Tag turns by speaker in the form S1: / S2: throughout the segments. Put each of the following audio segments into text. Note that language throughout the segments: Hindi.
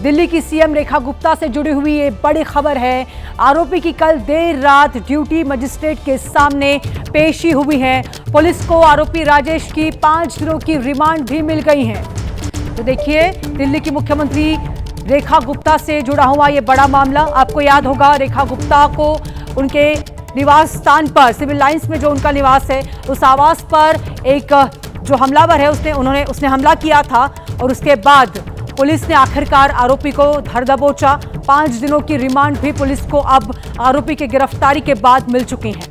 S1: दिल्ली की सीएम रेखा गुप्ता से जुड़ी हुई ये बड़ी खबर है। आरोपी की कल देर रात ड्यूटी मजिस्ट्रेट के सामने पेशी हुई है। पुलिस को आरोपी राजेश की 5 दिनों की रिमांड भी मिल गई है। तो देखिए, दिल्ली की मुख्यमंत्री रेखा गुप्ता से जुड़ा हुआ ये बड़ा मामला। आपको याद होगा, रेखा गुप्ता को उनके निवास स्थान पर, सिविल लाइंस में जो उनका निवास है, उस आवास पर एक जो हमलावर है उसने हमला किया था और उसके बाद पुलिस ने आखिरकार आरोपी को धर दबोचा। 5 दिनों की रिमांड भी पुलिस को अब आरोपी की गिरफ्तारी के बाद मिल चुकी है।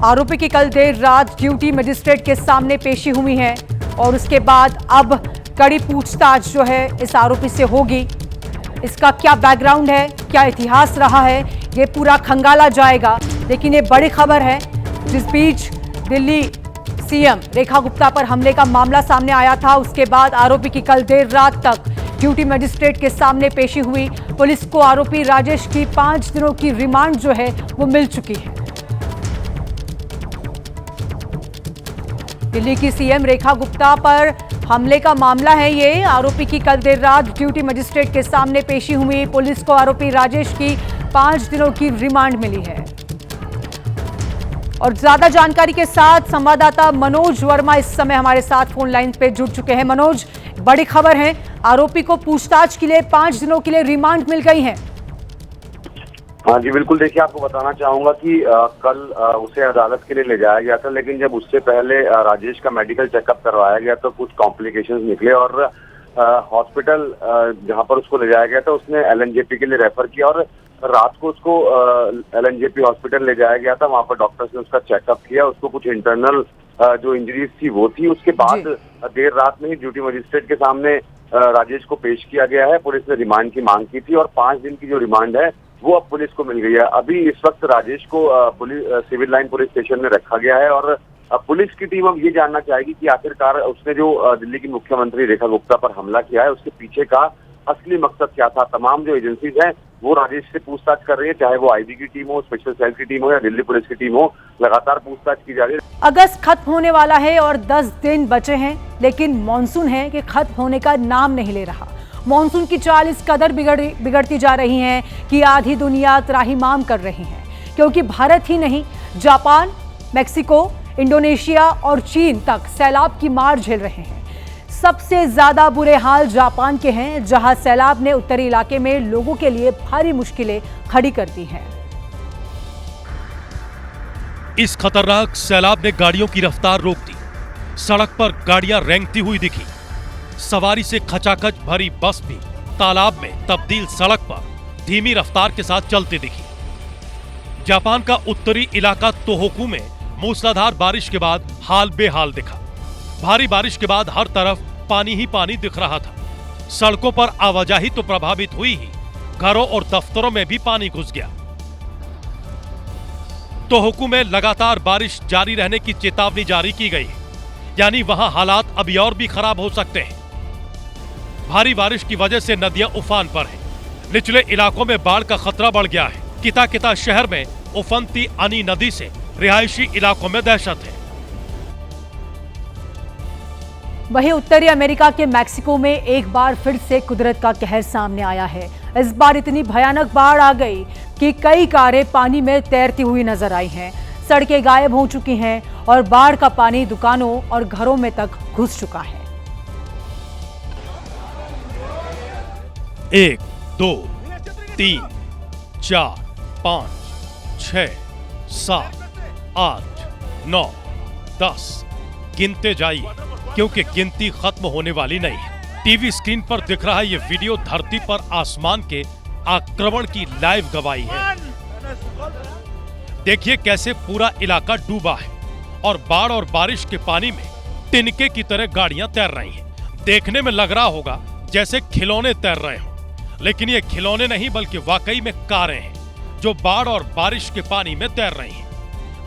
S1: आरोपी की कल देर रात ड्यूटी मजिस्ट्रेट के सामने पेशी हुई है और उसके बाद अब कड़ी पूछताछ जो है इस आरोपी से होगी। इसका क्या बैकग्राउंड है, क्या इतिहास रहा है, ये पूरा खंगाला जाएगा। लेकिन ये बड़ी खबर है, जिस बीच दिल्ली सीएम रेखा गुप्ता पर हमले का मामला सामने आया था, उसके बाद आरोपी की कल देर रात तक ड्यूटी मजिस्ट्रेट के सामने पेशी हुई। पुलिस को आरोपी राजेश की 5 दिनों की रिमांड जो है वो मिल चुकी है। दिल्ली की सीएम रेखा गुप्ता पर हमले का मामला है ये। आरोपी की कल देर रात ड्यूटी मजिस्ट्रेट के सामने पेशी हुई। पुलिस को आरोपी राजेश की 5 दिनों की रिमांड मिली है। और ज्यादा जानकारी के साथ संवाददाता मनोज वर्मा इस समय हमारे साथ फोन लाइन पे जुड़ चुके हैं। मनोज, बड़ी खबर है, आरोपी को पूछताछ के लिए 5 दिनों के लिए रिमांड मिल गई है।
S2: हाँ जी बिल्कुल, देखिए आपको बताना चाहूंगा कि कल उसे अदालत के लिए ले जाया गया था, लेकिन जब उससे पहले राजेश का मेडिकल चेकअप करवाया गया तो कुछ कॉम्प्लिकेशंस निकले और हॉस्पिटल जहां पर उसको ले जाया गया था उसने एलएनजेपी के लिए रेफर किया और रात को उसको एलएनजेपी हॉस्पिटल ले जाया गया था। वहां पर डॉक्टर्स ने उसका चेकअप किया, उसको कुछ इंटरनल जो इंजरीज थी वो थी। उसके बाद देर रात में ही ड्यूटी मजिस्ट्रेट के सामने राजेश को पेश किया गया है। पुलिस ने रिमांड की मांग की थी और 5 दिन की जो रिमांड है वो अब पुलिस को मिल गई है। अभी इस वक्त राजेश को सिविल लाइन पुलिस स्टेशन में रखा गया है और पुलिस की टीम अब ये जानना चाहेगी कि आखिरकार उसने जो दिल्ली की मुख्यमंत्री रेखा गुप्ता पर हमला किया है उसके पीछे का असली मकसद क्या था। तमाम जो एजेंसीज हैं वो राजेश से पूछताछ कर रही है, चाहे वो आईबी की टीम हो, स्पेशल सेल की टीम हो या दिल्ली पुलिस की टीम हो, लगातार पूछताछ की जा रही है।
S1: अगस्त खत्म होने वाला है और 10 दिन बचे हैं, लेकिन मॉनसून है कि खत्म होने का नाम नहीं ले रहा। मॉनसून की चाल इस कदर बिगड़ती जा रही है कि आधी दुनिया त्राहिमाम कर रही है, क्योंकि भारत ही नहीं, जापान, मेक्सिको, इंडोनेशिया और चीन तक सैलाब की मार झेल रहे हैं। सबसे ज्यादा बुरे हाल जापान के हैं, जहां सैलाब ने उत्तरी इलाके में लोगों के लिए भारी मुश्किलें खड़ी कर दी हैं।
S3: इस खतरनाक सैलाब ने गाड़ियों की रफ्तार रोक दी। सड़क पर गाड़ियां रेंगती हुई दिखी। सवारी से खचाखच भरी बस भी तालाब में तब्दील सड़क पर धीमी रफ्तार के साथ चलती दिखी। जापान का उत्तरी इलाका तोहोकू में मूसलाधार बारिश के बाद हाल बेहाल दिखा। भारी बारिश के बाद हर तरफ पानी ही पानी दिख रहा था। सड़कों पर आवाजाही तो प्रभावित हुई ही, घरों और दफ्तरों में भी पानी घुस गया। तोहोकू में लगातार बारिश जारी रहने की चेतावनी जारी की गई, यानी वहां हालात अभी और भी खराब हो सकते हैं। भारी बारिश की वजह से नदियां उफान पर हैं। निचले इलाकों में बाढ़ का खतरा बढ़ गया है। किता किता शहर में उफनती अनी नदी से रिहायशी इलाकों में दहशत है।
S1: वहीं उत्तरी अमेरिका के मैक्सिको में एक बार फिर से कुदरत का कहर सामने आया है। इस बार इतनी भयानक बाढ़ आ गई कि कई कारें पानी में तैरती हुई नजर आई हैं। सड़कें गायब हो चुकी हैं और बाढ़ का पानी दुकानों और घरों में तक घुस चुका है।
S3: 1, 2, 3, 4, 5, 6, 7, 8, 9, 10 गिनते जाइए, क्योंकि गिनती खत्म होने वाली नहीं है। टीवी स्क्रीन पर दिख रहा ये वीडियो धरती पर आसमान के आक्रमण की लाइव गवाही है। देखिए कैसे पूरा इलाका डूबा है और बाढ़ और बारिश के पानी में तिनके की तरह गाड़ियां तैर रही हैं। देखने में लग रहा होगा जैसे खिलौने तैर रहे हों, लेकिन ये खिलौने नहीं बल्कि वाकई में कारें हैं जो बाढ़ और बारिश के पानी में तैर रही हैं।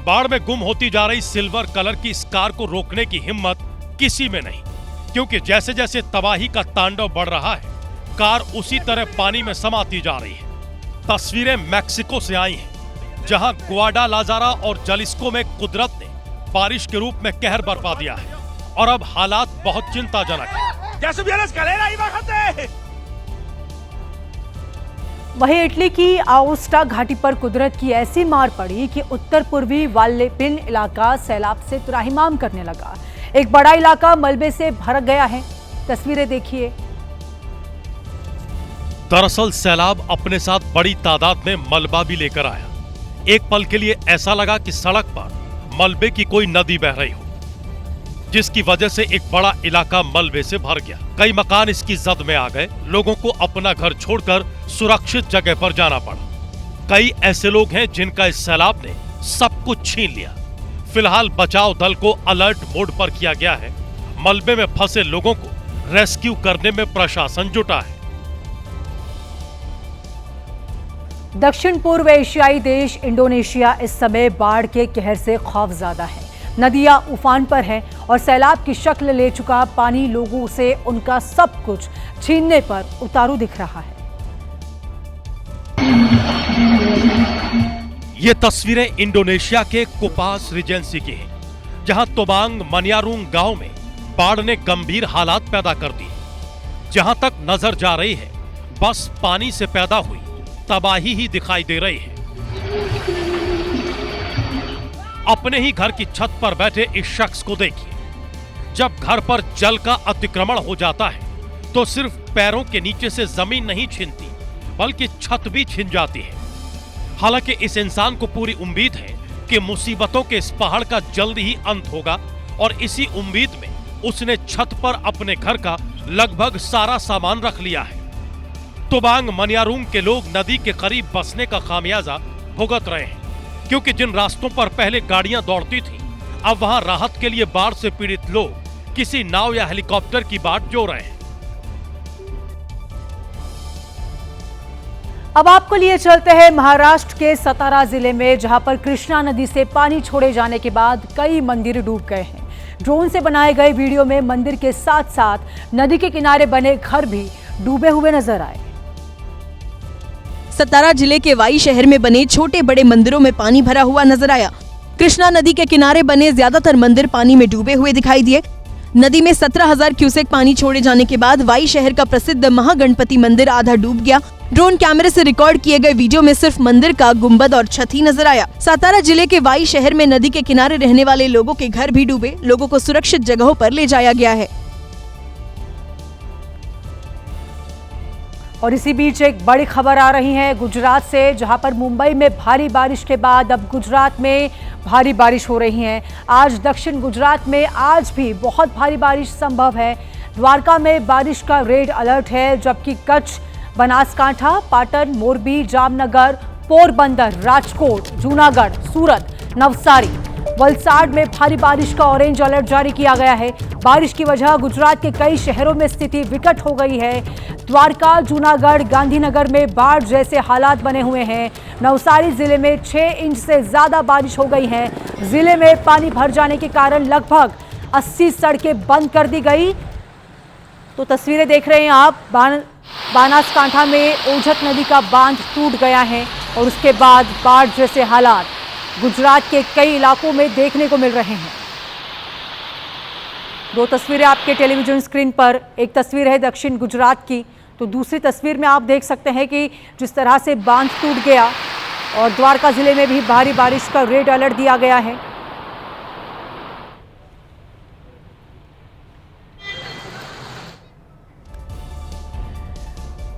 S3: बाढ़ में गुम होती जा रही सिल्वर कलर की इस कार को रोकने की हिम्मत किसी में नहीं, क्योंकि जैसे जैसे तबाही का तांडव बढ़ रहा है, कार उसी तरह पानी में समाती जा रही है। तस्वीरें मैक्सिको से आई हैं, जहां ग्वाडालाजारा और जलिस्को में कुदरत ने बारिश के रूप में कहर बरपा दिया है। और अब हालात बहुत चिंताजनक है।
S1: वहीं इटली की आओस्टा घाटी पर कुदरत की ऐसी मार पड़ी कि उत्तर पूर्वी वाल्लेपिन इलाका सैलाब से त्राहिमाम करने लगा। एक बड़ा इलाका मलबे से भर गया है। तस्वीरें देखिए।
S3: दरअसल सैलाब अपने साथ बड़ी तादाद में मलबा भी लेकर आया। एक पल के लिए ऐसा लगा कि सड़क पर मलबे की कोई नदी बह रही हो, जिसकी वजह से एक बड़ा इलाका मलबे से भर गया। कई मकान इसकी जद में आ गए। लोगों को अपना घर छोड़कर सुरक्षित जगह पर जाना पड़ा। कई ऐसे लोग हैं जिनका इस सैलाब ने सब कुछ छीन लिया। फिलहाल बचाव दल को अलर्ट मोड पर किया गया है। मलबे में फंसे लोगों को रेस्क्यू करने में प्रशासन जुटा है।
S1: दक्षिण पूर्व एशियाई देश इंडोनेशिया इस समय बाढ़ के कहर से खौफज़दा है। नदियां उफान पर हैं और सैलाब की शक्ल ले चुका पानी लोगों से उनका सब कुछ छीनने पर उतारू दिख रहा है।
S3: ये तस्वीरें इंडोनेशिया के कुपास रिजेंसी की हैं, जहां तोबांग मनियारुंग गांव में बाढ़ ने गंभीर हालात पैदा कर दिए। जहां तक नजर जा रही है, बस पानी से पैदा हुई तबाही ही दिखाई दे रही है। अपने ही घर की छत पर बैठे इस शख्स को देखिए। जब घर पर जल का अतिक्रमण हो जाता है तो सिर्फ पैरों के नीचे से जमीन नहीं छिनती, बल्कि छत भी छिन जाती है। हालांकि इस इंसान को पूरी उम्मीद है कि मुसीबतों के इस पहाड़ का जल्दी ही अंत होगा और इसी उम्मीद में उसने छत पर अपने घर का लगभग सारा सामान रख लिया है। तोबांग मनियारुंग के लोग नदी के करीब बसने का खामियाजा भुगत रहे हैं, क्योंकि जिन रास्तों पर पहले गाड़ियां दौड़ती थीं, अब वहां राहत के लिए बाढ़ से पीड़ित लोग किसी नाव या हेलीकॉप्टर की बाट जो रहे हैं।
S1: अब आपको लिए चलते हैं महाराष्ट्र के सतारा जिले में, जहां पर कृष्णा नदी से पानी छोड़े जाने के बाद कई मंदिर डूब गए हैं। ड्रोन से बनाए गए वीडियो में मंदिर के साथ साथ नदी के किनारे बने घर भी डूबे हुए नजर आए।
S4: सतारा जिले के वाई शहर में बने छोटे बड़े मंदिरों में पानी भरा हुआ नजर आया। कृष्णा नदी के किनारे बने ज्यादातर मंदिर पानी में डूबे हुए दिखाई दिए। नदी में 17,000 क्यूसेक पानी छोड़े जाने के बाद वाई शहर का प्रसिद्ध महागणपति मंदिर आधा डूब गया। ड्रोन कैमरे से रिकॉर्ड किए गए वीडियो में सिर्फ मंदिर का गुंबद और छत ही नजर आया। सतारा जिले के वाई शहर में नदी के किनारे रहने वाले लोगों के घर भी डूबे। लोगों को सुरक्षित जगहों पर ले जाया गया है।
S1: और इसी बीच एक बड़ी खबर आ रही है गुजरात से, जहां पर मुंबई में भारी बारिश के बाद अब गुजरात में भारी बारिश हो रही है। आज दक्षिण गुजरात में आज भी बहुत भारी बारिश संभव है। द्वारका में बारिश का रेड अलर्ट है, जबकि कच्छ, बनासकांठा, पाटन, मोरबी, जामनगर, पोरबंदर, राजकोट, जूनागढ़, सूरत, नवसारी, वलसाड में भारी बारिश का ऑरेंज अलर्ट जारी किया गया है। बारिश की वजह ज्गुजरात के कई शहरों में स्थिति विकट हो गई है। द्वारका, जूनागढ़, गांधीनगर में बाढ़ जैसे हालात बने हुए हैं। नवसारी जिले में 6 इंच से ज्यादा बारिश हो गई है। जिले में पानी भर जाने के कारण लगभग 80 सड़कें बंद कर दी गई। तो तस्वीरें देख रहे हैं आप, बनासकांठा में ओझत नदी का बांध टूट गया है और उसके बाद बाढ़ जैसे हालात गुजरात के कई इलाकों में देखने को मिल रहे हैं। 2 तस्वीरें आपके टेलीविजन स्क्रीन पर, एक तस्वीर है दक्षिण गुजरात की, तो दूसरी तस्वीर में आप देख सकते हैं कि जिस तरह से बांध टूट गया और द्वारका जिले में भी भारी बारिश का रेड अलर्ट दिया गया है।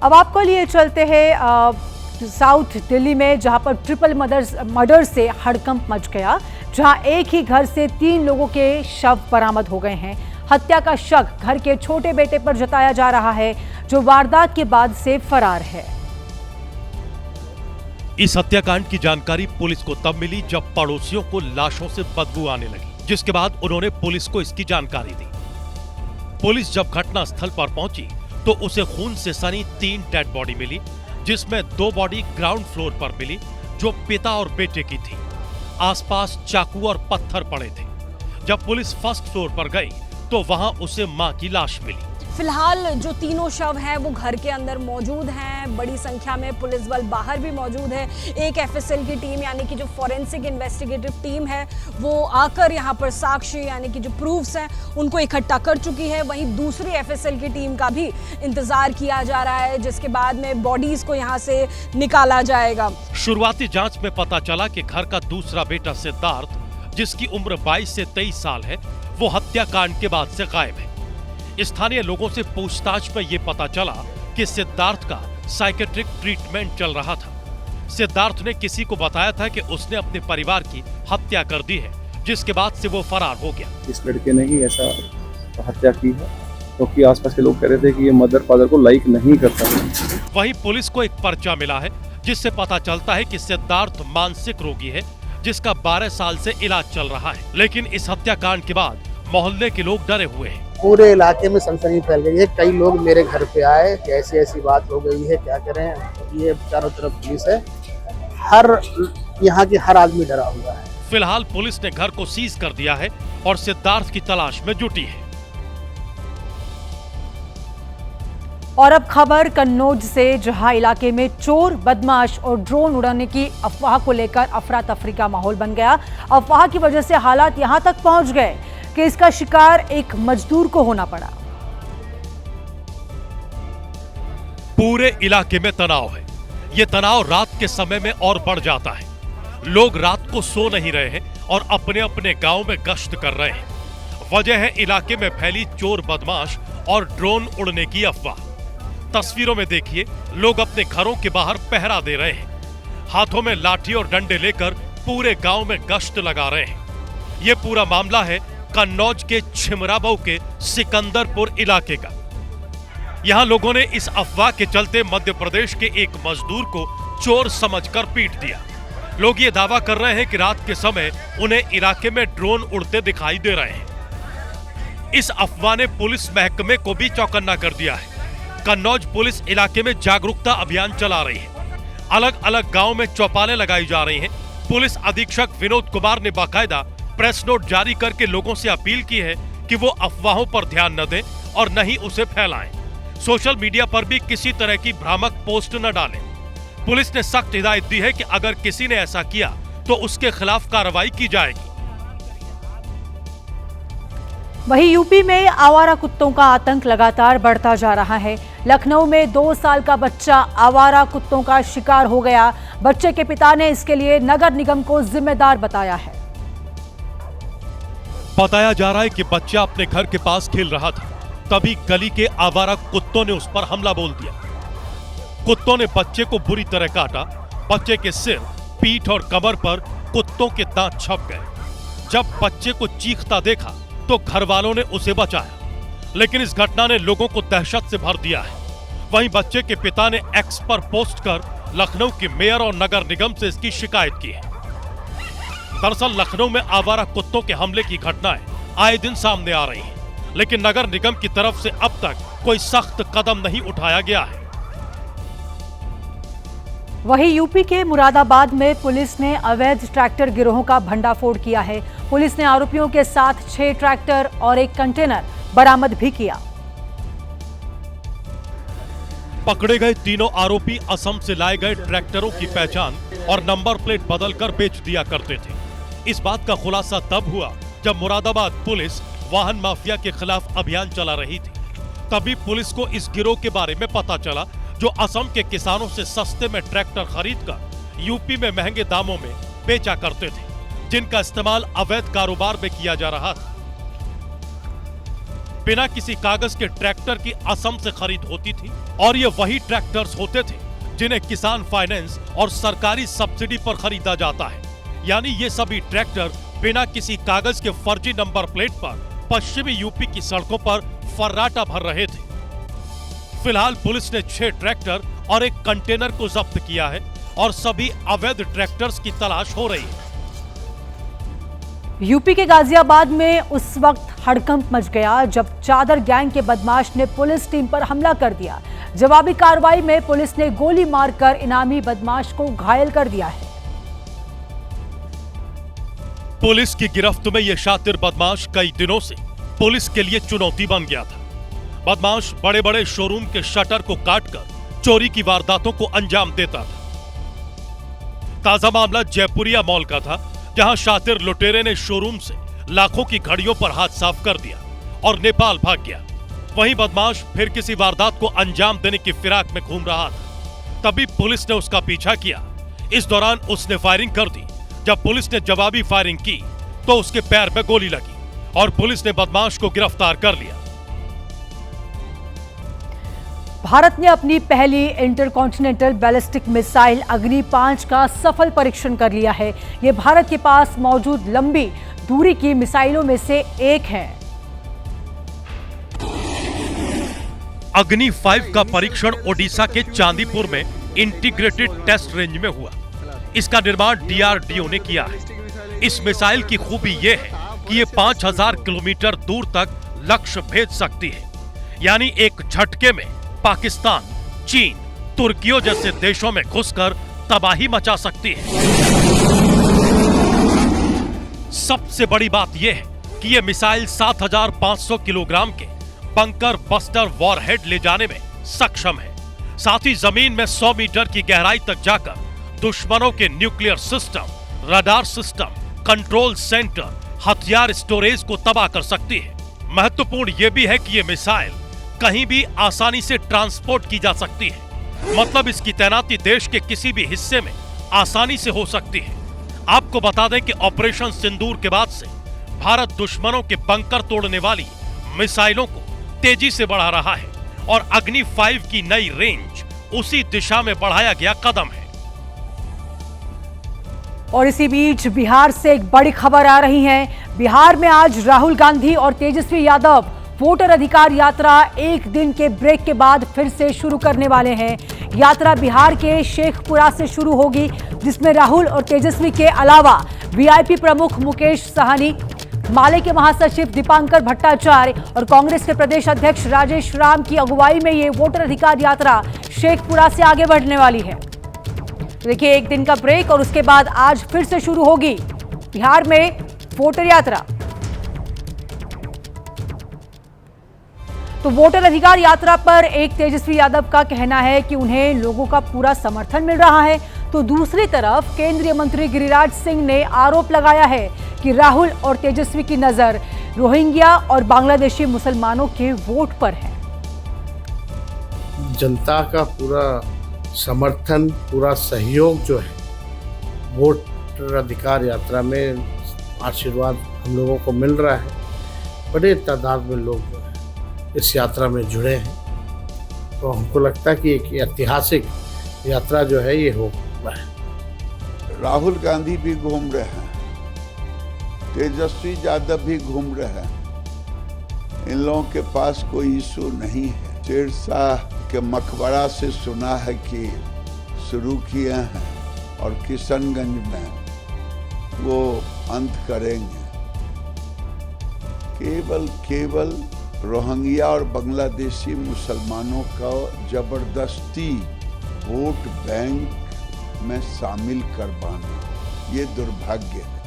S1: अब आपको लिए चलते हैं साउथ दिल्ली में, जहां पर ट्रिपल मर्डर से हड़कंप मच गया, जहां एक ही घर से 3 लोगों के शव बरामद हो गए हैं। हत्या का शक घर के छोटे बेटे पर जताया जा रहा है, जो वारदात के बाद से फरार है।
S3: इस हत्याकांड की जानकारी पुलिस को तब मिली जब पड़ोसियों को लाशों से बदबू आने लगी, जिसके बाद उन्होंने पुलिस को इसकी जानकारी दी। पुलिस जब घटनास्थल पर पहुंची तो उसे खून से सनी 3 डेड बॉडी मिली, जिसमें 2 बॉडी ग्राउंड फ्लोर पर मिली, जो पिता और बेटे की थी। आसपास चाकू और पत्थर पड़े थे। जब पुलिस फर्स्ट फ्लोर पर गई तो वहां उसे मां की लाश मिली।
S5: फिलहाल जो तीनों शव हैं वो घर के अंदर मौजूद हैं। बड़ी संख्या में पुलिस बल बाहर भी मौजूद है। एक एफएसएल की टीम यानी कि जो फॉरेंसिक इन्वेस्टिगेटिव टीम है वो आकर यहाँ पर साक्ष्य यानी कि जो प्रूफ्स हैं उनको इकट्ठा कर चुकी है। वहीं दूसरी एफएसएल की टीम का भी इंतजार किया जा रहा है, जिसके बाद में बॉडीज को यहाँ से निकाला जाएगा।
S3: शुरुआती जांच में पता चला कि घर का दूसरा बेटा सिद्धार्थ, जिसकी उम्र 22 से 23 साल है, वो हत्याकांड के बाद से गायब है। स्थानीय लोगों से पूछताछ में ये पता चला कि सिद्धार्थ का साइकेट्रिक ट्रीटमेंट चल रहा था। सिद्धार्थ ने किसी को बताया था कि उसने अपने परिवार की हत्या कर दी है, जिसके बाद से वो फरार हो गया।
S6: इस लड़के ने ही ऐसा हत्या की है, क्योंकि आसपास के लोग कह रहे थे कि ये मदर फादर को लाइक नहीं करता है।
S3: वहीं पुलिस को एक पर्चा मिला है, जिससे पता चलता है कि सिद्धार्थ मानसिक रोगी है, जिसका 12 साल से इलाज चल रहा है। लेकिन इस हत्याकांड के बाद मोहल्ले के लोग डरे हुए हैं।
S7: पूरे इलाके में सनसनी फैल गई है। कई लोग मेरे घर पे आए कि ऐसी ऐसी बात हो गई है, क्या करें। ये चारों तरफ पुलिस है, यहाँ के हर आदमी डरा हुआ है।
S3: फिलहाल पुलिस ने घर को सीज कर दिया है और सिद्धार्थ की तलाश में जुटी है।
S1: और अब खबर कन्नौज से, जहां इलाके में चोर, बदमाश और ड्रोन उड़ाने की अफवाह को लेकर अफरा तफरी का माहौल बन गया। अफवाह की वजह से हालात यहां तक पहुंच गए कि इसका शिकार एक मजदूर को होना पड़ा।
S3: पूरे इलाके में तनाव है। ये तनाव रात के समय में और बढ़ जाता है। लोग रात को सो नहीं रहे हैं और अपने अपने गांव में गश्त कर रहे हैं। वजह है इलाके में फैली चोर, बदमाश और ड्रोन उड़ने की अफवाह। तस्वीरों में देखिए, लोग अपने घरों के बाहर पहरा दे रहे हैं। हाथों में लाठी और डंडे लेकर पूरे गांव में गश्त लगा रहे हैं। ये पूरा मामला है कन्नौज के छिमराबऊ के सिकंदरपुर इलाके का। यहां लोगों ने इस अफवाह के चलते मध्य प्रदेश के एक मजदूर को चोर समझकर पीट दिया। लोग ये दावा कर रहे हैं कि रात के समय उन्हें इलाके में ड्रोन उड़ते दिखाई दे रहे हैं। इस अफवाह ने पुलिस महकमे को भी चौकन्ना कर दिया है। कन्नौज पुलिस इलाके में जागरूकता अभियान चला रही है। अलग अलग गांव में चौपालें लगाई जा रही हैं। पुलिस अधीक्षक विनोद कुमार ने बाकायदा प्रेस नोट जारी करके लोगों से अपील की है कि वो अफवाहों पर ध्यान न दें और न ही उसे फैलाएं। सोशल मीडिया पर भी किसी तरह की भ्रामक पोस्ट न डालें। पुलिस ने सख्त हिदायत दी है कि अगर किसी ने ऐसा किया तो उसके खिलाफ कार्रवाई की जाएगी।
S1: वहीं यूपी में आवारा कुत्तों का आतंक लगातार बढ़ता जा रहा है। लखनऊ में 2 साल का बच्चा आवारा कुत्तों का शिकार हो गया। बच्चे के पिता ने इसके लिए नगर निगम को जिम्मेदार बताया है।
S3: बताया जा रहा है कि बच्चा अपने घर के पास खेल रहा था, तभी गली के आवारा कुत्तों ने उस पर हमला बोल दिया। कुत्तों ने बच्चे को बुरी तरह काटा। बच्चे के सिर, पीठ और कमर पर कुत्तों के दांत छप गए। जब बच्चे को चीखता देखा तो घर वालों ने उसे बचाया, लेकिन इस घटना ने लोगों को दहशत से भर दिया है। वहीं बच्चे के पिता ने एक्स पर पोस्ट कर लखनऊ के मेयर और नगर निगम से इसकी शिकायत की है। दरअसल लखनऊ में आवारा कुत्तों के हमले की घटनाएं आए दिन सामने आ रही हैं, लेकिन नगर निगम की तरफ से अब तक कोई सख्त कदम नहीं उठाया गया है।
S1: वहीं यूपी के मुरादाबाद में पुलिस ने अवैध ट्रैक्टर गिरोहों का भंडाफोड़ किया है। पुलिस ने आरोपियों के साथ 6 ट्रैक्टर और 1 कंटेनर बरामद भी किया।
S3: पकड़े गए तीनों आरोपी असम से लाए गए ट्रैक्टरों की पहचान और नंबर प्लेट बदलकर बेच दिया करते थे। इस बात का खुलासा तब हुआ जब मुरादाबाद पुलिस वाहन माफिया के खिलाफ अभियान चला रही थी। तभी पुलिस को इस गिरोह के बारे में पता चला, जो असम के किसानों से सस्ते में ट्रैक्टर खरीदकर यूपी में महंगे दामों में बेचा करते थे, जिनका इस्तेमाल अवैध कारोबार में किया जा रहा था। बिना किसी कागज के ट्रैक्टर की असम से खरीद होती थी और ये वही ट्रैक्टर्स होते थे जिन्हें किसान फाइनेंस और सरकारी सब्सिडी पर खरीदा जाता है। यानी ये सभी ट्रैक्टर बिना किसी कागज के फर्जी नंबर प्लेट पर पश्चिमी यूपी की सड़कों पर फर्राटा भर रहे थे। फिलहाल पुलिस ने 6 ट्रैक्टर और 1 कंटेनर को जब्त किया है और सभी अवैध ट्रैक्टर्स की तलाश हो रही है।
S1: यूपी के गाजियाबाद में उस वक्त हड़कंप मच गया जब चादर गैंग के बदमाश ने पुलिस टीम पर हमला कर दिया। जवाबी कार्रवाई में पुलिस ने गोली मारकर इनामी बदमाश को घायल कर दिया है।
S3: पुलिस की गिरफ्त में यह शातिर बदमाश कई दिनों से पुलिस के लिए चुनौती बन गया था। बदमाश बड़े बड़े शोरूम के शटर को काटकर चोरी की वारदातों को अंजाम देता था। ताजा मामला जयपुरिया मॉल का था, जहां शातिर लुटेरे ने शोरूम से लाखों की घड़ियों पर हाथ साफ कर दिया और नेपाल भाग गया। वहीं बदमाश फिर किसी वारदात को अंजाम देने की फिराक में घूम रहा था। तभी पुलिस ने उसका पीछा किया। इस दौरान उसने फायरिंग कर दी। जब पुलिस ने जवाबी फायरिंग की तो उसके पैर में गोली लगी और पुलिस ने बदमाश को गिरफ्तार कर लिया।
S1: भारत ने अपनी पहली इंटरकॉन्टिनेंटल बैलिस्टिक मिसाइल अग्नि 5 का सफल परीक्षण कर लिया है। यह भारत के पास मौजूद लंबी दूरी की मिसाइलों में से एक है।
S3: अग्नि 5 का परीक्षण ओडिशा के चांदीपुर में इंटीग्रेटेड टेस्ट रेंज में हुआ। इसका निर्माण डीआरडीओ ने किया है। इस मिसाइल की खूबी यह है कि ये 5000 किलोमीटर दूर तक लक्ष्य भेज सकती है, यानी एक झटके में पाकिस्तान, चीन, तुर्कियों जैसे देशों में घुसकर तबाही मचा सकती है। सबसे बड़ी बात यह है कि यह मिसाइल 7500 किलोग्राम के बंकर बस्टर वॉरहेड ले जाने में सक्षम है। साथ ही जमीन में 100 मीटर की गहराई तक जाकर दुश्मनों के nuclear system, radar system, control centre, हथियार स्टोरेज को तबाह कर सकती है। महत्वपूर्ण यह भी है कि यह मिसाइल कहीं भी आसानी से ट्रांसपोर्ट की जा सकती है, मतलब इसकी तैनाती देश के किसी भी हिस्से में आसानी से हो सकती है। आपको बता दें कि ऑपरेशन सिंदूर के बाद से भारत दुश्मनों के बंकर तोड़ने वाली मिसाइलों को तेजी से बढ़ा रहा है और अग्नि 5 की नई रेंज उसी दिशा में बढ़ाया गया कदम है।
S1: और इसी बीच बिहार से एक बड़ी खबर आ रही है। बिहार में आज राहुल गांधी और तेजस्वी यादव वोटर अधिकार यात्रा एक दिन के ब्रेक के बाद फिर से शुरू करने वाले हैं। यात्रा बिहार के शेखपुरा से शुरू होगी, जिसमें राहुल और तेजस्वी के अलावा वीआईपी प्रमुख मुकेश साहनी, माले के महासचिव दीपांकर भट्टाचार्य और कांग्रेस के प्रदेश अध्यक्ष राजेश राम की अगुवाई में ये वोटर अधिकार यात्रा शेखपुरा से आगे बढ़ने वाली है। देखिए, एक दिन का ब्रेक और उसके बाद आज फिर से शुरू होगी बिहार में वोटर यात्रा। तो वोटर अधिकार यात्रा पर एक तेजस्वी यादव का कहना है कि उन्हें लोगों का पूरा समर्थन मिल रहा है, तो दूसरी तरफ केंद्रीय मंत्री गिरिराज सिंह ने आरोप लगाया है कि राहुल और तेजस्वी की नजर रोहिंग्या और बांग्लादेशी मुसलमानों के वोट पर है।
S7: जनता का पूरा समर्थन, पूरा सहयोग जो है वोटर अधिकार यात्रा में आशीर्वाद हम लोगों को मिल रहा है। बड़े तादाद में लोग जो है इस यात्रा में जुड़े हैं, तो हमको लगता है कि एक ऐतिहासिक यात्रा जो है ये हो रहा है।
S8: राहुल गांधी भी घूम रहे हैं, तेजस्वी यादव भी घूम रहे हैं। इन लोगों के पास कोई इशू नहीं है। शेरशाह के मकबरा से सुना है कि शुरू किए हैं और किशनगंज में वो अंत करेंगे। केवल रोहिंग्या और बांग्लादेशी मुसलमानों का जबरदस्ती वोट बैंक में शामिल करवाना, ये दुर्भाग्य है।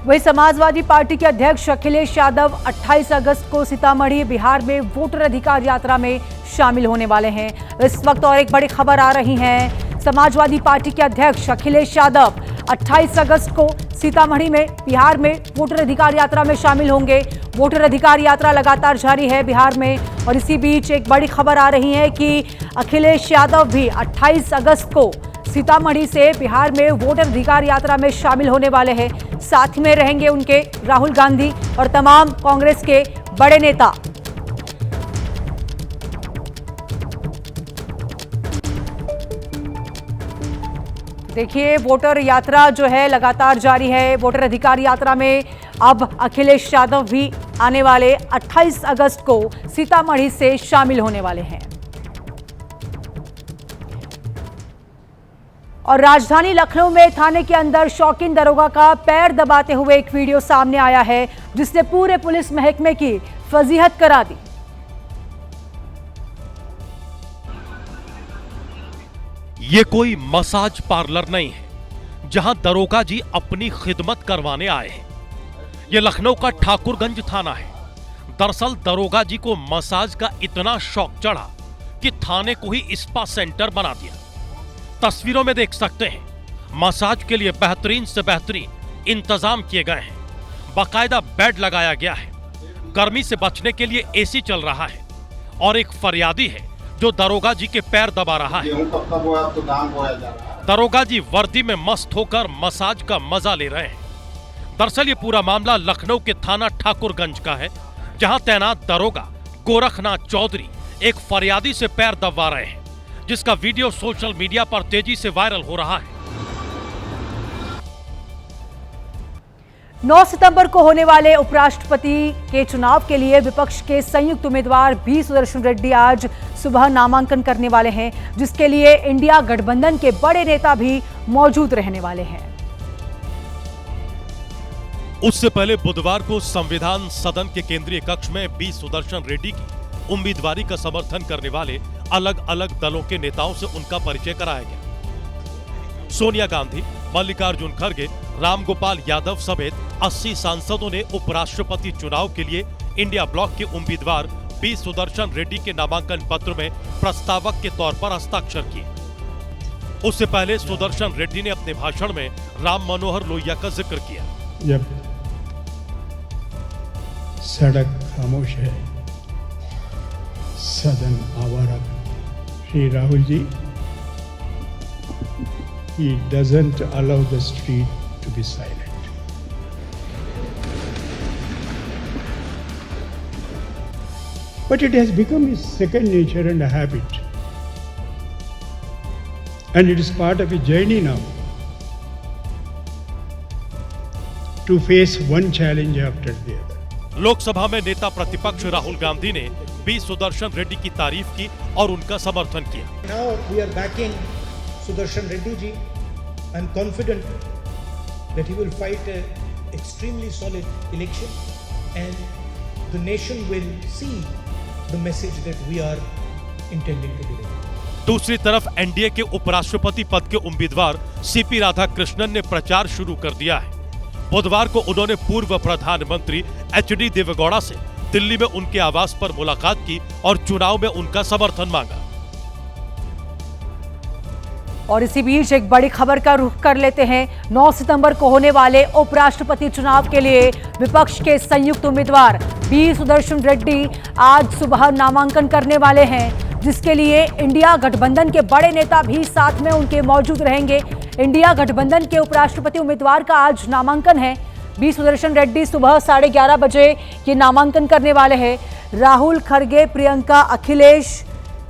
S1: वही समाजवादी पार्टी के अध्यक्ष अखिलेश यादव 28 अगस्त को सीतामढ़ी बिहार में वोटर अधिकार यात्रा में शामिल होने वाले हैं। इस वक्त और एक बड़ी खबर आ रही है। समाजवादी पार्टी के अध्यक्ष अखिलेश यादव 28 अगस्त को सीतामढ़ी में बिहार में वोटर अधिकार यात्रा में शामिल होंगे। वोटर अधिकार यात्रा लगातार जारी है बिहार में, और इसी बीच एक बड़ी खबर आ रही है कि अखिलेश यादव भी 28 अगस्त को सीतामढ़ी से बिहार में वोटर अधिकार यात्रा में शामिल होने वाले हैं। साथ में रहेंगे उनके राहुल गांधी और तमाम कांग्रेस के बड़े नेता। देखिए, वोटर यात्रा जो है लगातार जारी है। वोटर अधिकार यात्रा में अब अखिलेश यादव भी आने वाले 28 अगस्त को सीतामढ़ी से शामिल होने वाले हैं। और राजधानी लखनऊ में थाने के अंदर शौकीन दरोगा का पैर दबाते हुए एक वीडियो सामने आया है, जिसने पूरे पुलिस महकमे की फजीहत करा दी।
S3: ये कोई मसाज पार्लर नहीं है जहां दरोगा जी अपनी खिदमत करवाने आए हैं। ये लखनऊ का ठाकुरगंज थाना है। दरअसल दरोगा जी को मसाज का इतना शौक चढ़ा कि थाने को ही स्पा सेंटर बना दिया। तस्वीरों में देख सकते हैं, मसाज के लिए बेहतरीन से बेहतरीन इंतजाम किए गए हैं। बाकायदा बेड लगाया गया है। गर्मी से बचने के लिए एसी चल रहा है और एक फरियादी है जो दरोगा जी के पैर दबा रहा है। दरोगा जी वर्दी में मस्त होकर मसाज का मजा ले रहे हैं। दरअसल ये पूरा मामला लखनऊ के थाना ठाकुरगंज का है, जहां तैनात दरोगा गोरखनाथ चौधरी एक फरियादी से पैर दबा रहे हैं, जिसका वीडियो सोशल मीडिया पर तेजी से वायरल हो रहा है।
S1: 9 सितंबर को होने वाले उपराष्ट्रपति के चुनाव के लिए विपक्ष के संयुक्त उम्मीदवार बी सुदर्शन रेड्डी आज सुबह नामांकन करने वाले हैं, जिसके लिए इंडिया गठबंधन के बड़े नेता भी मौजूद रहने वाले हैं।
S3: उससे पहले बुधवार को संविधान सदन के केंद्रीय कक्ष में बी सुदर्शन रेड्डी की उम्मीदवारी का समर्थन करने वाले अलग अलग दलों के नेताओं से उनका परिचय कराया गया। सोनिया गांधी, मल्लिकार्जुन खड़गे, रामगोपाल यादव समेत 80 सांसदों ने उपराष्ट्रपति चुनाव के लिए इंडिया ब्लॉक के उम्मीदवार बी सुदर्शन रेड्डी के नामांकन पत्र में प्रस्तावक के तौर पर हस्ताक्षर किए। उससे पहले सुदर्शन रेड्डी ने अपने भाषण में राम मनोहर लोहिया का जिक्र किया।
S9: जब सड़क खामोश है, सदन आवारा। Shri Rahul ji, he doesn't allow the street to be silent. But it has become his second nature and a habit. And it is part of his journey now to face one challenge after the other.
S3: Lok Sabha में नेता प्रतिपक्ष राहुल गांधी ने बी सुदर्शन रेड्डी की तारीफ की और उनका समर्थन किया।
S10: Now we are backing Sudarshan Reddy ji. I'm confident that he will fight an extremely solid election and the nation will see the message that we are intending to deliver.
S3: दूसरी तरफ एनडीए के उपराष्ट्रपति पद के उम्मीदवार सीपी राधाकृष्णन ने प्रचार शुरू कर दिया है। बुधवार को उन्होंने पूर्व प्रधानमंत्री एचडी देवेगौड़ा से दिल्ली में उनके आवास पर मुलाकात की और चुनाव में उनका समर्थन मांगा।
S1: और इसी बीच एक बड़ी खबर का रुख कर लेते हैं। 9 सितंबर को होने वाले उपराष्ट्रपति चुनाव के लिए विपक्ष के संयुक्त उम्मीदवार बी सुदर्शन रेड्डी आज सुबह नामांकन करने वाले हैं, जिसके लिए इंडिया गठबंधन के बड़े नेता भी साथ में उनके मौजूद रहेंगे। इंडिया गठबंधन के उपराष्ट्रपति उम्मीदवार का आज नामांकन है। बी सुदर्शन रेड्डी सुबह 11:30 बजे ये नामांकन करने वाले हैं। राहुल, खड़गे, प्रियंका, अखिलेश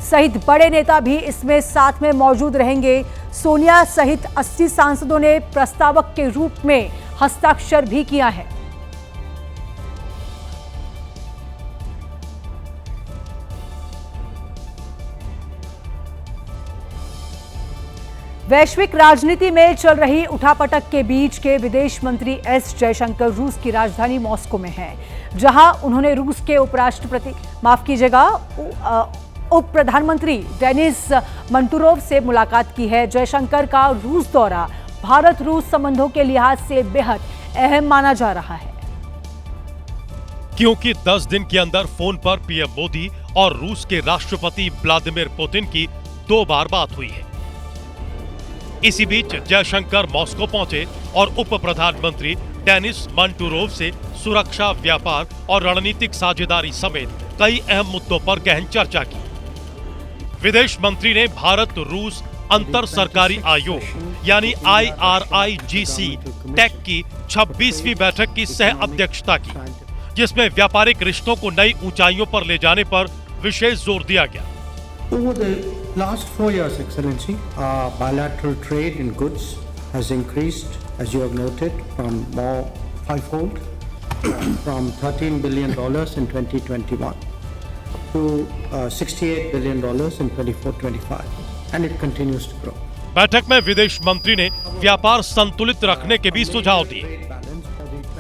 S1: सहित बड़े नेता भी इसमें साथ में मौजूद रहेंगे। सोनिया सहित 80 सांसदों ने प्रस्तावक के रूप में हस्ताक्षर भी किया है। वैश्विक राजनीति में चल रही उठापटक के बीच के विदेश मंत्री एस जयशंकर रूस की राजधानी मॉस्को में हैं, जहां उन्होंने रूस के उप प्रधानमंत्री डेनिस मंटूरोव से मुलाकात की है। जयशंकर का रूस दौरा भारत रूस संबंधों के लिहाज से बेहद अहम माना जा रहा है,
S3: क्योंकि 10 दिन के अंदर फोन पर पीएम मोदी और रूस के राष्ट्रपति व्लादिमीर पुतिन की 2 बार बात हुई है। इसी बीच जयशंकर मॉस्को पहुंचे और उप प्रधानमंत्री डेनिस मंटूरोव से सुरक्षा, व्यापार और रणनीतिक साझेदारी समेत कई अहम मुद्दों पर गहन चर्चा की। विदेश मंत्री ने भारत रूस अंतर सरकारी आयोग यानी IRIGC टेक की 26वीं बैठक की सह अध्यक्षता की, जिसमें व्यापारिक रिश्तों को नई ऊंचाइयों पर ले जाने पर विशेष जोर दिया गया।
S11: Over the last 4 years, Excellency, our bilateral trade in goods has increased, as you have noted, from more fivefold, from $13 billion in 2021 to $68 billion in 24-25, and it continues to grow.
S3: बैठक में विदेश मंत्री ने व्यापार संतुलित रखने के भी सुझाव दिए।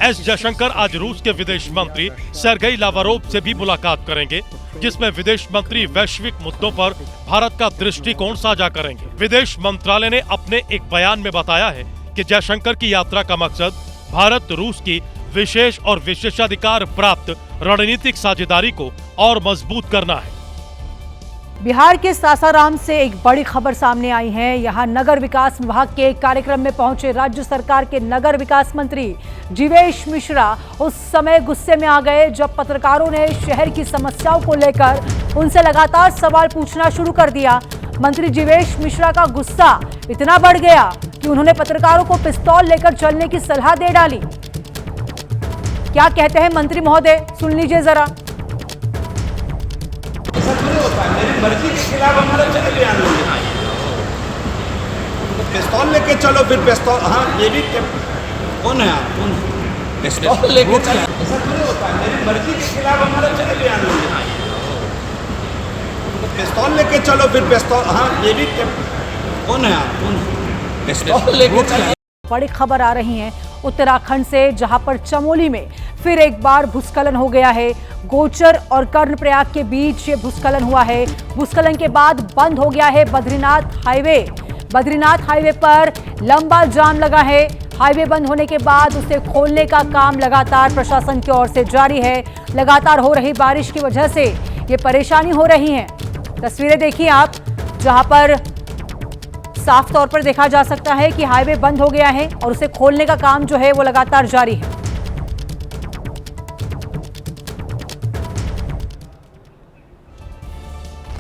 S3: एस जयशंकर आज रूस के विदेश मंत्री सर्गेई लावरोव से भी मुलाकात करेंगे, जिसमें विदेश मंत्री वैश्विक मुद्दों पर भारत का दृष्टिकोण साझा करेंगे। विदेश मंत्रालय ने अपने एक बयान में बताया है कि जयशंकर की यात्रा का मकसद भारत रूस की विशेष और विशेषाधिकार प्राप्त रणनीतिक साझेदारी को और मजबूत करना है।
S1: बिहार के सासाराम से एक बड़ी खबर सामने आई है। यहां नगर विकास विभाग के एक कार्यक्रम में पहुंचे राज्य सरकार के नगर विकास मंत्री जीवेश मिश्रा उस समय गुस्से में आ गए जब पत्रकारों ने शहर की समस्याओं को लेकर उनसे लगातार सवाल पूछना शुरू कर दिया। मंत्री जीवेश मिश्रा का गुस्सा इतना बढ़ गया कि उन्होंने पत्रकारों को पिस्तौल लेकर चलने की सलाह दे डाली। क्या कहते हैं मंत्री महोदय, सुन लीजिए जरा।
S12: मेरी मर्जी के खिलाफ हमारा चले बयान पिस्तौल लेके चलो, फिर पिस्तौल, हाँ ये भी कौन है आप, कौन है पिस्तौल लेके चलो, ऐसा थोड़ी होता है। मेरी मर्जी के खिलाफ हमारा चले बयान पिस्तौल लेके चलो, फिर पिस्तौल, हाँ ये भी कौन है आप, कौन है पिस्तौल लेके चलो।
S1: बड़ी खबर आ रही है उत्तराखंड से, जहां पर चमोली में फिर एक बार भूस्खलन हो गया है। गोचर और कर्णप्रयाग के बीच ये भूस्खलन हुआ है। भूस्खलन के बाद बंद हो गया है बद्रीनाथ हाईवे। बद्रीनाथ हाईवे पर लंबा जाम लगा है। हाईवे बंद होने के बाद उसे खोलने का काम लगातार प्रशासन की ओर से जारी है। लगातार हो रही बारिश की वजह से ये परेशानी हो रही है। तस्वीरें देखिए आप, जहां पर साफ तौर पर देखा जा सकता है कि हाईवे बंद हो गया है और उसे खोलने का काम जो है वो लगातार जारी है।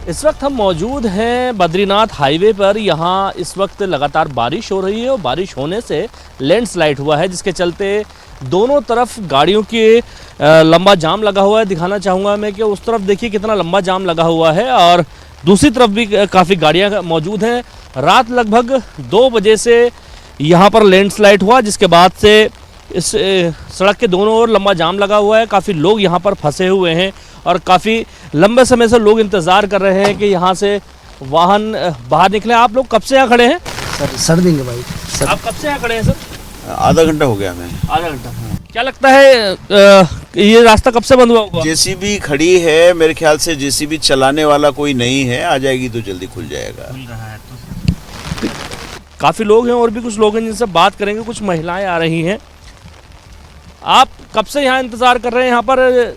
S13: इस वक्त हम मौजूद हैं बद्रीनाथ हाईवे पर। यहाँ इस वक्त लगातार बारिश हो रही है और बारिश होने से लैंडस्लाइड हुआ है, जिसके चलते दोनों तरफ गाड़ियों के लंबा जाम लगा हुआ है। दिखाना चाहूँगा मैं कि उस तरफ देखिए कितना लंबा जाम लगा हुआ है और दूसरी तरफ भी काफ़ी गाड़ियाँ मौजूद हैं। रात लगभग 2 बजे से यहाँ पर लैंडस्लाइड हुआ, जिसके बाद से इस सड़क के दोनों ओर लंबा जाम लगा हुआ है। काफ़ी लोग यहाँ पर फंसे हुए हैं और काफ़ी लंबे समय से लोग इंतज़ार कर रहे हैं कि यहाँ से वाहन बाहर निकले। आप लोग कब से यहाँ खड़े हैं?
S14: सर देंगे भाई सर।
S13: आप कब से यहाँ खड़े हैं सर?
S14: आधा घंटा हो गया मैं।
S13: आधा घंटा। क्या लगता है ये रास्ता कब से बंद हुआ होगा?
S14: जेसीबी खड़ी है, मेरे ख्याल से जेसीबी चलाने वाला कोई नहीं है, आ जाएगी तो जल्दी खुल जाएगा।
S13: काफ़ी लोग हैं और भी कुछ लोग हैं जिनसे बात करेंगे। कुछ महिलाएं आ रही हैं। आप कब से यहाँ इंतज़ार कर रहे हैं? यहाँ पर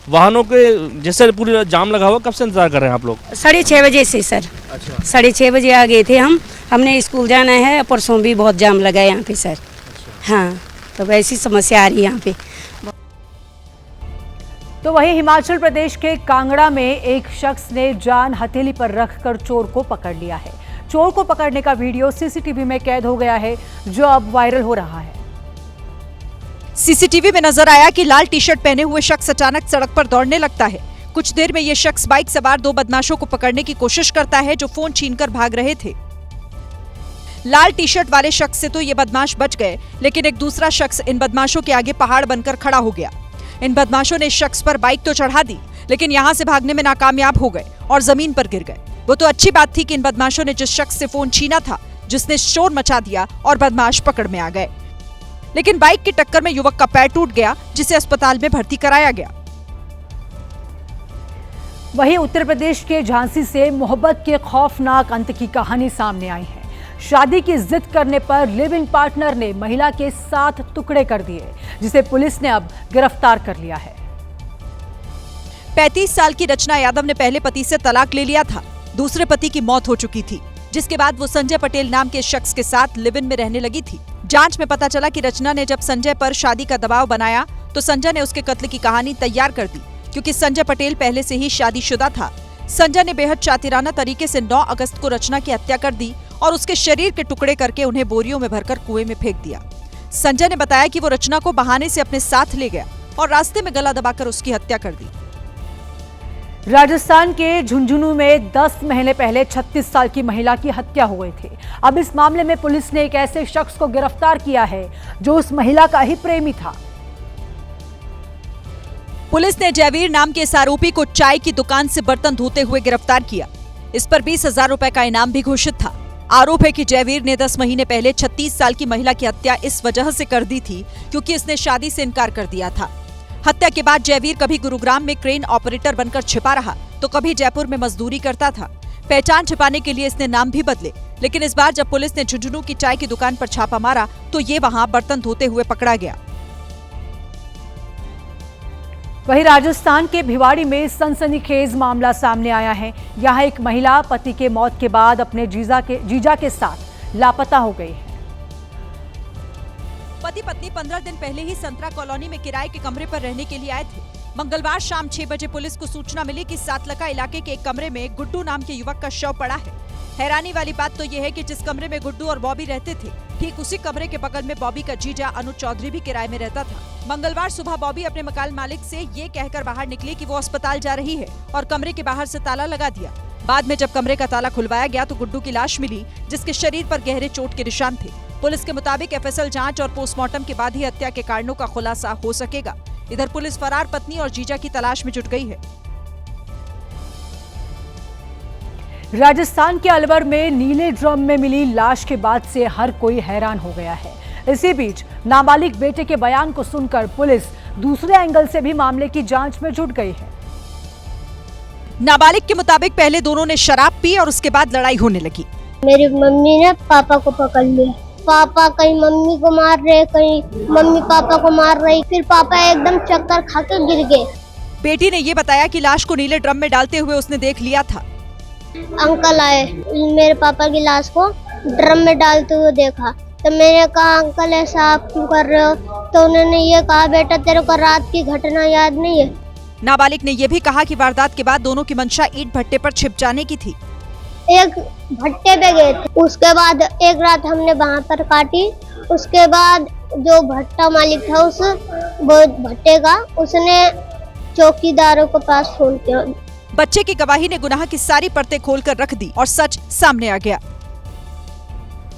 S13: वाहनों के जैसे पूरी जाम लगा हुआ, कब से इंतज़ार कर रहे हैं आप लोग?
S15: 6:30 बजे से सर।
S13: अच्छा।
S15: 6:30 बजे आ गए थे हम। हमने स्कूल जाना है, परसों भी बहुत जाम लगा है यहाँ पे सर। अच्छा। हाँ, तो ऐसी समस्या आ रही है यहाँ पे।
S1: तो वहीं हिमाचल प्रदेश के कांगड़ा में एक शख्स ने जान हथेली पर रखकर चोर को पकड़ लिया है। चोर को पकड़ने का वीडियो सीसीटीवी में कैद हो गया है, जो अब वायरल हो रहा है।
S4: सीसीटीवी में नजर आया कि लाल टी शर्ट पहने हुए शख्स अचानक सड़क पर दौड़ने लगता है। कुछ देर में ये शख्स बाइक सवार 2 बदमाशों को पकड़ने की कोशिश करता है, जो फोन छीनकर भाग रहे थे। लाल टी शर्ट वाले शख्स से तो ये बदमाश बच गए, लेकिन एक दूसरा शख्स इन बदमाशों के आगे पहाड़ बनकर खड़ा हो गया। इन बदमाशों ने इस शख्स पर बाइक तो चढ़ा दी, लेकिन यहाँ से भागने में नाकामयाब हो गए और जमीन पर गिर गए। वो तो अच्छी बात थी कि इन बदमाशों ने जिस शख्स से फोन छीना था, जिसने शोर मचा दिया और बदमाश पकड़ में आ गए, लेकिन बाइक की टक्कर में युवक का पैर टूट गया, जिसे अस्पताल में भर्ती कराया गया।
S1: वहीं उत्तर प्रदेश के झांसी से मोहब्बत के खौफनाक अंत की कहानी सामने आई है। शादी की जिद करने पर लिव इन पार्टनर ने महिला के 7 टुकड़े कर दिए, जिसे पुलिस ने अब गिरफ्तार कर लिया है।
S4: 35 साल की रचना यादव ने पहले पति से तलाक ले लिया था। दूसरे पति की मौत हो चुकी थी, जिसके बाद वो संजय पटेल नाम के शख्स के साथ लिव इन में रहने लगी थी। जांच में पता चला कि रचना ने जब संजय पर शादी का दबाव बनाया तो संजय ने उसके कत्ल की कहानी तैयार कर दी, क्योंकि संजय पटेल पहले से ही शादीशुदा था। संजय ने बेहद शातिराना तरीके से 9 अगस्त को रचना की हत्या कर दी और उसके शरीर के टुकड़े करके उन्हें बोरियों में भरकर कुएं में फेंक दिया। संजय ने बताया कि वो रचना को बहाने से अपने साथ ले गया और रास्ते में गला दबाकर उसकी हत्या कर दी।
S1: राजस्थान के झुंझुनू में 10 महीने पहले 36 साल की महिला की हत्या हो गई थी। अब इस मामले में पुलिस ने एक ऐसे शख्स को गिरफ्तार किया है जो उस महिला का ही प्रेमी था।
S4: पुलिस ने जयवीर नाम के इस आरोपी को चाय की दुकान से बर्तन धोते हुए गिरफ्तार किया। इस पर 20,000 रुपए का इनाम भी घोषित था। आरोप है कि जयवीर ने 10 महीने पहले 36 साल की महिला की हत्या इस वजह से कर दी थी क्योंकि इसने शादी से इनकार कर दिया था। हत्या के बाद जयवीर कभी गुरुग्राम में क्रेन ऑपरेटर बनकर छिपा रहा तो कभी जयपुर में मजदूरी करता था। पहचान छिपाने के लिए इसने नाम भी बदले, लेकिन इस बार जब पुलिस ने झुंझुनू की चाय की दुकान पर छापा मारा तो ये वहां बर्तन धोते हुए पकड़ा गया।
S1: वहीं राजस्थान के भिवाड़ी में सनसनीखेज मामला सामने आया है। यहां एक महिला पति के मौत के बाद अपने जीजा के साथ लापता हो गई है।
S16: पति पत्नी 15 दिन पहले ही संतरा कॉलोनी में किराए के कमरे पर रहने के लिए आए थे। मंगलवार शाम 6 बजे पुलिस को सूचना मिली कि सातलका इलाके के एक कमरे में गुड्डू नाम के युवक का शव पड़ा है। हैरानी वाली बात तो यह है कि जिस कमरे में गुड्डू और बॉबी रहते थे, ठीक उसी कमरे के बगल में बॉबी का जीजा अनुज चौधरी भी किराए में रहता था। मंगलवार सुबह बॉबी अपने मकान मालिक से ये कहकर बाहर निकली कि वो अस्पताल जा रही है और कमरे के बाहर से ताला लगा दिया। बाद में जब कमरे का ताला खुलवाया गया तो गुड्डू की लाश मिली, जिसके शरीर पर गहरे चोट के निशान थे। पुलिस के मुताबिक एफएसएल जांच और पोस्टमार्टम के बाद ही हत्या के कारणों का खुलासा हो सकेगा। इधर पुलिस फरार पत्नी और जीजा की तलाश में जुट गई है।
S1: राजस्थान के अलवर में नीले ड्रम में मिली लाश के बाद से हर कोई हैरान हो गया है। इसी बीच नाबालिग बेटे के बयान को सुनकर पुलिस दूसरे एंगल से भी मामले की जांच में जुट गई है।
S16: नाबालिग के मुताबिक पहले दोनों ने शराब पी और उसके बाद लड़ाई होने लगी।
S17: मेरी मम्मी ने पापा को पकड़ लिया। पापा कहीं मम्मी को मार रहे, कहीं मम्मी पापा को मार रही। फिर पापा एकदम चक्कर खा के गिर गए।
S16: बेटी ने ये बताया कि लाश को नीले ड्रम में डालते हुए उसने देख लिया था।
S17: अंकल आए, मेरे पापा की लाश को ड्रम में डालते हुए देखा। तो मैंने कहा अंकल ऐसा आप क्यों कर रहे हो? तो उन्होंने ये कहा बेटा तेरे को रात की घटना याद नहीं है।
S16: नाबालिग ने यह भी कहा कि वारदात के बाद दोनों की मंशा ईंट भट्टे पर छिप जाने की थी।
S17: एक भट्टे पे गए थे, उसके बाद एक रात हमने वहाँ पर काटी। उसके बाद जो भट्टा मालिक था उस भट्टे का, उसने चौकीदारों के पास फोन किया।
S16: बच्चे की गवाही ने गुनाह की सारी परतें खोलकर रख दी और सच सामने आ गया।